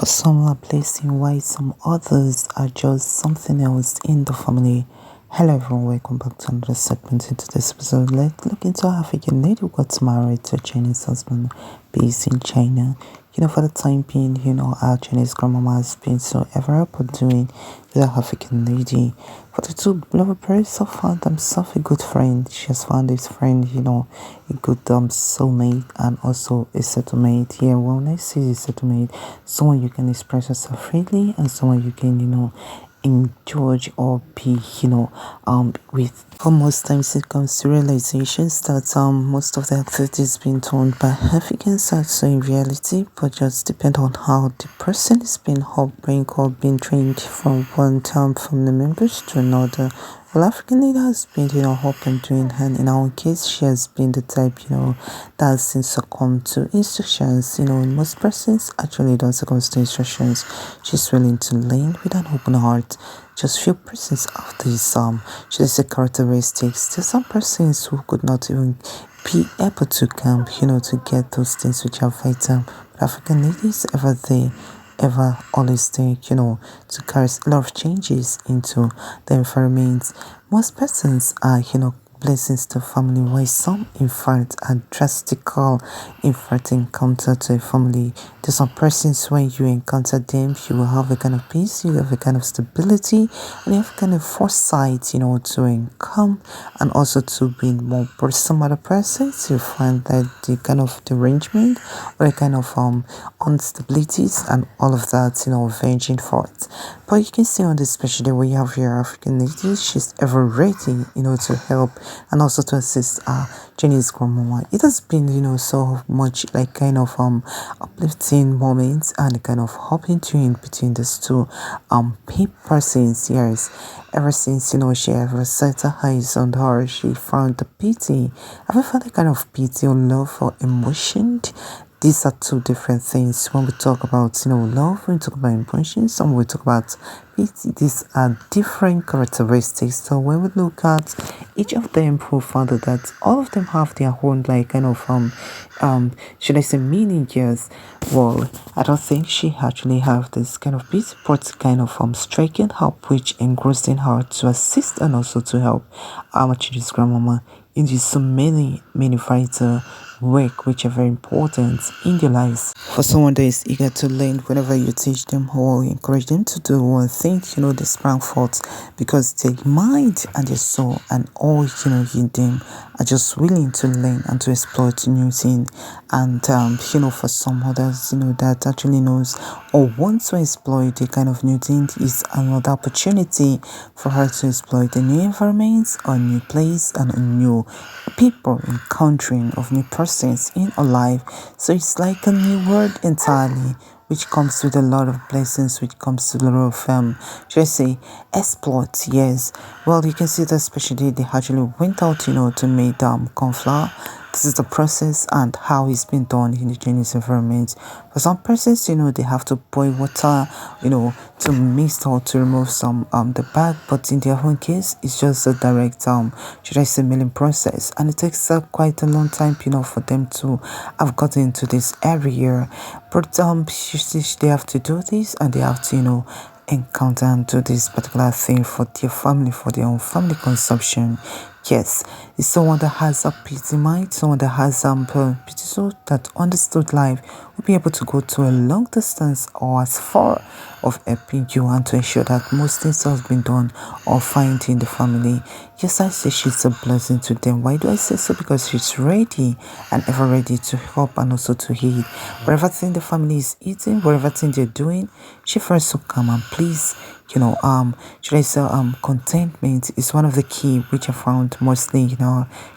Some are blessing while some others are just something else in the family. Hello everyone, welcome back to another segment into this episode. Let's look into an African lady who got married to a Chinese husband based in China. For the time being, our Chinese grandmama has been so ever up doing with the African lady. For the two beloved parents have found themselves a good friend. She has found this friend, a good soulmate and also a settlement. Yeah, well, let's see a settlement. Someone you can express yourself freely and someone you can, indulge or be with. For most times it comes to realizations that most of the activities being done by Africans are so in reality, but just depend on how the person is being upbringed or being trained from one family members to another. Well, African lady has been, up and doing, and in our case, she has been the type, that has since succumbed to instructions. Most persons actually don't succumb to instructions. She's willing to learn with an open heart. Just few persons have these should I say characteristics. There's some persons who could not even be able to camp, to get those things which are vital. But African ladies ever there, ever always there, to carry a lot of changes into the environment. Most persons are, blessings to family, while some in fact are drastical in fact encounter to a family. There's some persons when you encounter them, you will have a kind of peace, you have a kind of stability, and you have a kind of foresight, to income and also to be more. But some other persons, you find that the kind of derangement or a kind of instabilities and all of that, ranging forth. But you can see on this special day where you have your African lady, she's ever ready, to help and also to assist Jenny's grandmama. It has been, so much like kind of uplifting moments and kind of hopping in between these two persons. Yes, ever since she ever set her eyes on her, she found the pity. Have you found a kind of pity or love or emotion? These are two different things. When we talk about love, when we talk about emotions, and when we talk about pity, these are different characteristics. So when we look at each of them, we found that all of them have their own like kind of should I say meaning? Yes. Well, I don't think she actually have this kind of pity, but kind of striking help which engrossing her to assist and also to help our children's grandmama in this so many vital work which are very important in their lives. For someone that is eager to learn, whenever you teach them or encourage them to do one thing, they sprang forth because their mind and their soul and all in them are just willing to learn and to exploit new things. And for some others, that actually knows or wants to exploit a kind of new thing is another opportunity for her to exploit a new environment, a new place, and a new people encountering of new persons in our life. So it's like a new world entirely, which comes with a lot of blessings, which comes with a lot of should I say exploits. Yes, well, you can see that especially they actually went out to make corn flour. This is the process and how it's been done in the Chinese environment. For some persons, they have to boil water, to mix or to remove some the bag. But in their own case, it's just a direct should I say milling process, and it takes quite a long time, for them to have gotten into this area. But they have to do this, and they have to, encounter and do this particular thing for their family, for their own family consumption. Yes, it's someone that has a pity mind, someone that has pity soul, that understood life, will be able to go to a long distance or as far of helping you and to ensure that most things have been done or find in the family. Yes, I say she's a blessing to them. Why do I say so? Because she's ready and ever ready to help and also to heal. Whatever thing the family is eating, whatever thing they're doing, she first will come and please, should I say contentment is one of the key which I found mostly,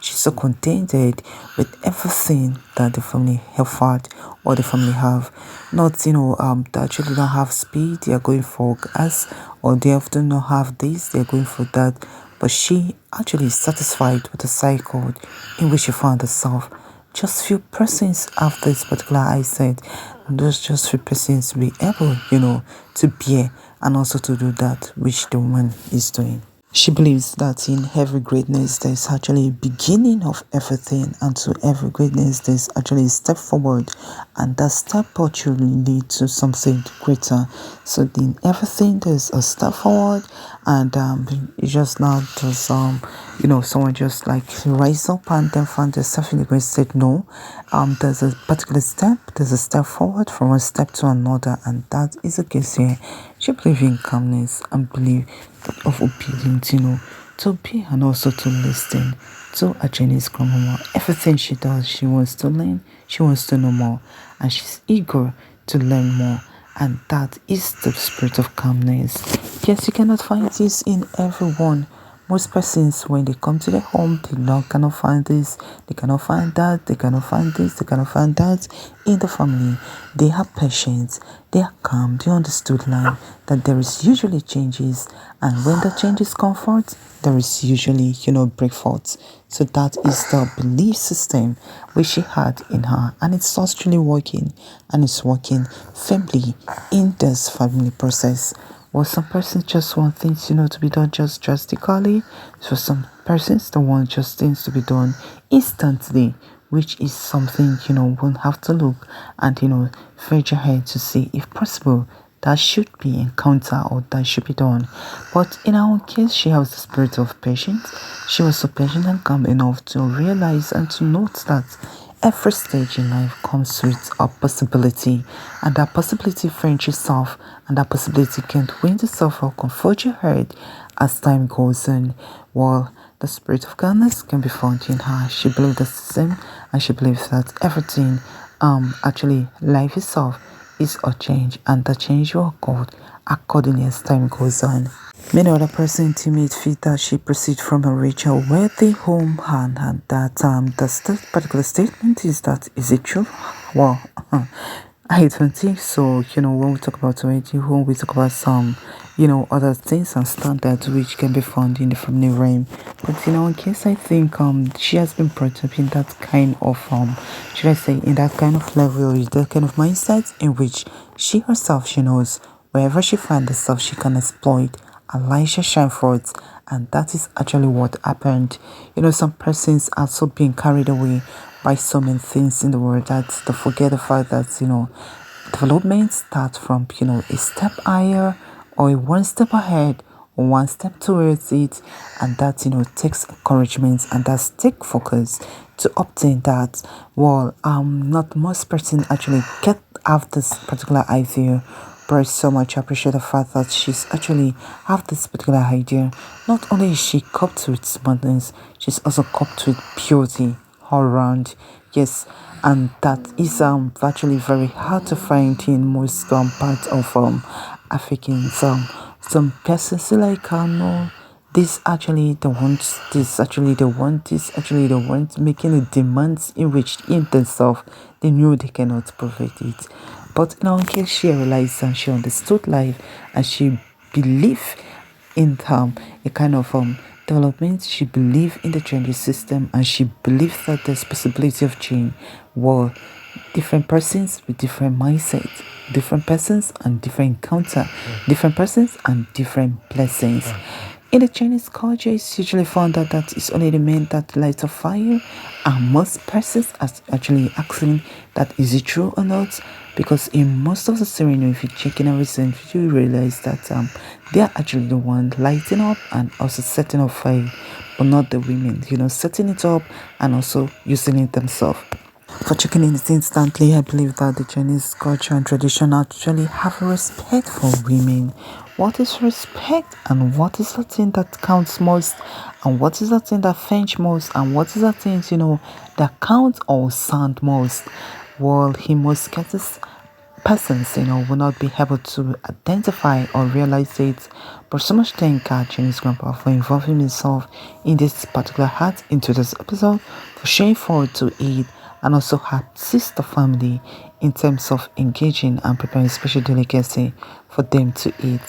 she's so contented with everything that the family have had or the family have. Not, they actually don't have speed, they are going for gas, or they often not have this, they're going for that. But she actually is satisfied with the cycle in which she found herself. Just few persons have this particular eyesight, and those just few persons will be able, to bear and also to do that which the woman is doing. She believes that in every greatness there's actually a beginning of everything, and to every greatness there's actually a step forward, and that step actually lead to something greater. So in everything there's a step forward, and it's just not just someone just like rise up and then find yourself in the great state. No, there's a particular step, there's a step forward from one step to another, and that is the case here. She believes in calmness and believe of obedience, to obey and also to listen to a Chinese grandmama. Everything she does, she wants to learn, she wants to know more, and she's eager to learn more. And that is the spirit of calmness. Yes, you cannot find this in everyone. Most persons, when they come to their home, they cannot find this, they cannot find that, they cannot find this, they cannot find that in the family. They have patience, they are calm, they understood life, that there is usually changes, and when the changes come forth, there is usually, breakthroughs. So that is the belief system which she had in her, and it's actually working, and it's working firmly in this family process. Well, some persons just want things, to be done just drastically. So some persons don't want just things to be done instantly, which is something, won't have to look and, fetch ahead to see if possible that should be encountered or that should be done. But in our own case, she has the spirit of patience. She was so patient and calm enough to realize and to note that every stage in life comes with a possibility, and that possibility finds itself, and that possibility can't win itself or comfort your head as time goes on. Well, the spirit of kindness can be found in her. She believes the same, and she believes that everything, actually, life itself is a change, and the change will occur accordingly as time goes on. Many other persons intimate feel that she proceeds from a rich or wealthy home, and that the particular statement is it true? Well, I don't think so. When we talk about wealthy home, we talk about some, other things and standards which can be found in the family realm. But in case, I think she has been brought up in that kind of should I say, in that kind of level, with that kind of mindset in which she herself, she knows wherever she finds herself, she can exploit Elisha shine forth, and that is actually what happened. Some persons are so being carried away by so many things in the world that they forget the fact that development starts from a step higher or a one step ahead or one step towards it, and that takes encouragement and that's take focus to obtain that. Well, not most person actually get have this particular idea, but I so much appreciate the fact that she's actually have this particular idea. Not only is she coped with smartness, she's also coped with purity all around. Yes, and that is actually very hard to find in most parts of Africans. Some persons say like no, this actually they want, this actually they want, this actually they want, making a demands in which in themselves they knew they cannot provide it. But in our case, she realized and she understood life, and she believed in a kind of development. She believed in the change system, and she believed that there's possibility of change. Well, different persons with different mindsets, different persons and different encounter, different persons and different blessings. In the Chinese culture, it's usually found that it's only the men that light a fire, and most persons are actually asking that is it true or not, because in most of the ceremony, if you check in a recent, you realize that they are actually the one lighting up and also setting up fire, but not the women, setting it up and also using it themselves. For checking in it instantly, I believe that the Chinese culture and tradition actually have respect for women. What is respect, and what is the thing that counts most, and what is the thing that fetch most, and what is the thing that counts or sound most? Well, he most cases persons, will not be able to identify or realize it. But so much thank God, Chinese grandpa, for involving himself in this particular heart into this episode, for sharing forward to it, and also assist the family in terms of engaging and preparing special delicacy for them to eat.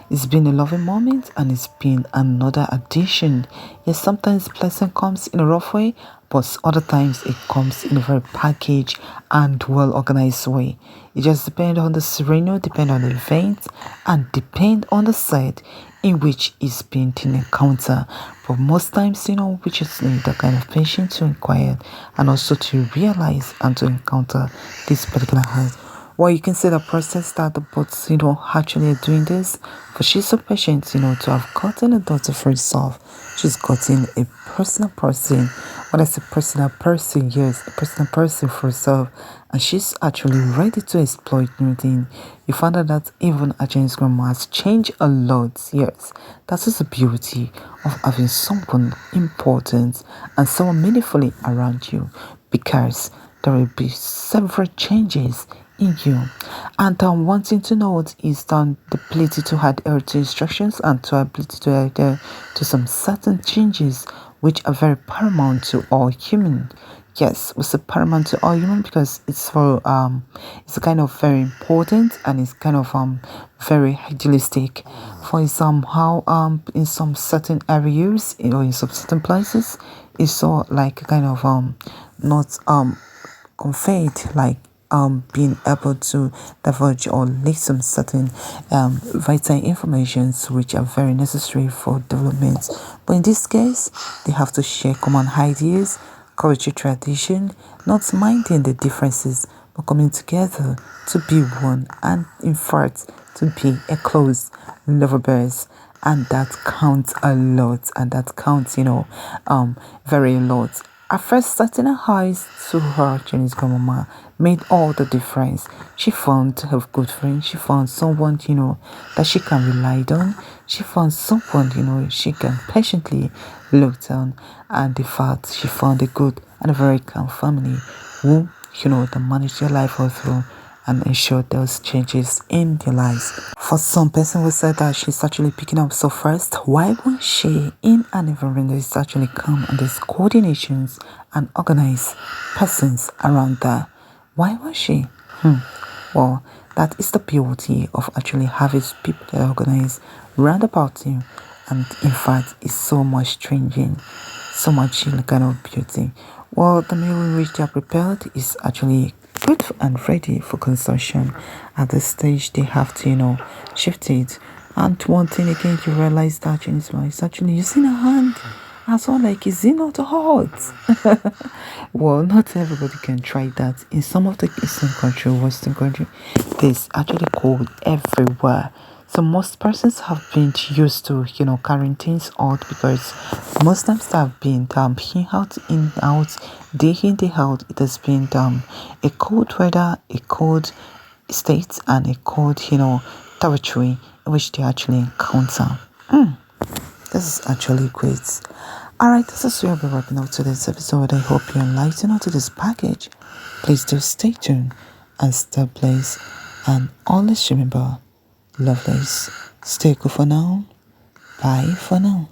It's been a loving moment, and it's been another addition. Yes, sometimes blessing comes in a rough way, but other times it comes in a very packaged and well organized way. It just depends on the scenario, depend on the event, and depend on the set in which is being encountered. But most times, we just need the kind of patience to inquire and also to realize and to encounter this particular heart. Well, you can see the process that the bots, actually are doing this. But she's so patient, to have gotten a daughter for herself. She's gotten a personal person. When I say personal person, yes, a personal person for herself. And she's actually ready to exploit new things. You find out that even Angelina's grandma has changed a lot. Yes, that is the beauty of having someone important and someone meaningfully around you, because there will be several changes in you. And one thing to note is the ability to adhere to instructions and to ability to adhere to some certain changes which are very paramount to all human. Yes, it's a paramount to all human because it's kind of very important, and it's kind of very idealistic. For example, how in some certain areas, in some certain places, it's so like kind of not conveyed, like being able to diverge or link some certain vital informations which are very necessary for development. But in this case, they have to share common ideas, culture, tradition, not minding the differences, but coming together to be one, and in fact to be a close lovers. And that counts a lot, and that counts, very a lot. At first, setting her eyes to her Chinese grandmama made all the difference. She found a good friend. She found someone, that she can rely on. She found someone, she can patiently look down. And in fact, she found a good and a very calm family who, that managed their life all through and ensure those changes in their lives. For some person who said that she's actually picking up so fast, why won't she in an environment that is actually calm and there's coordinations and organized persons around there? Why won't she? Well, that is the beauty of actually having people that are organized round about you, and in fact it's so much changing, so much kind of beauty. Well, the meal in which they are prepared is actually good and ready for consumption. At this stage, they have to, shift it. And one thing again, you realize that Chinese man is actually using a hand as well. Like, is it not hot? Well, not everybody can try that. In some of the Eastern country, Western country, there's actually cold everywhere. So most persons have been used to, carrying things out, because most times they have been in out, day in, day out. It has been a cold weather, a cold state, and a cold, territory in which they actually encounter. This is actually great. Alright, this is where we're wrapping up today's episode. I hope you're enlightened onto this package. Please do stay tuned and stay blessed. And always remember, love this. Stay cool for now. Bye for now.